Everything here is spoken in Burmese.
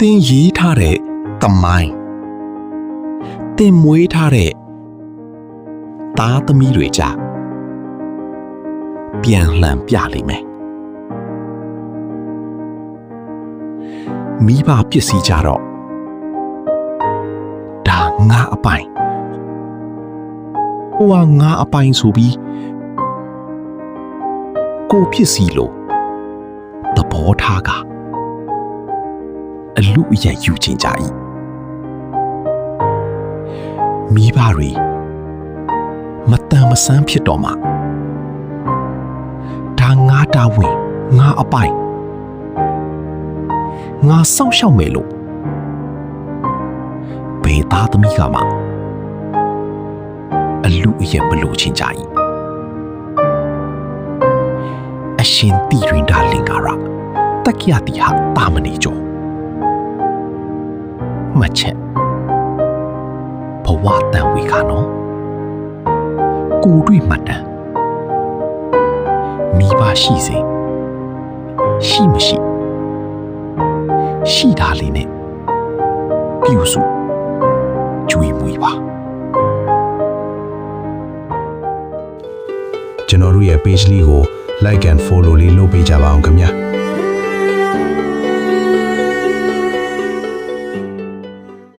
တင်းရေးထားတဲ့တမိုင်းတင်းမွေးထားတဲ့သားသမီးတွေကြပြန်လှန်ပြလိမ့်မယ်မိဘပစ္စည်းကြတော့ဒါငါအပိုင်ဟိုကငါအပိုင်ဆိုပြီးကိုပစ္စည်းလို့သဘောထားကအလူအယက်ယူခြင်းကြ၏မိဘတွေမတန်မဆန်းဖြစ်တော့မှဒါငါတာဝန်ငါအပိုင်ငါစောင့်ရှောက်မယ်လို့ဘေးသားသမီးကမှအလူအယက်မလို့ချင်းကြ၏အရှင်တီရင်ဒါလင်္ကာရတက္ကရာတိဟာတာမဏေကျော်မှတ်ချက်ဘဝတန်ဝေခါနော်ကိုတွေ့မှတ်တမ်းမိဘရှိစေရှိမရှိရှိတာလေးနဲ့ပြုစုကျွေးမွေးပါကျွန်တော်တို့ရဲ့ page လေးကို like and follow လေးလုပ်ပေးကြပါအောင်ခင်ဗျာ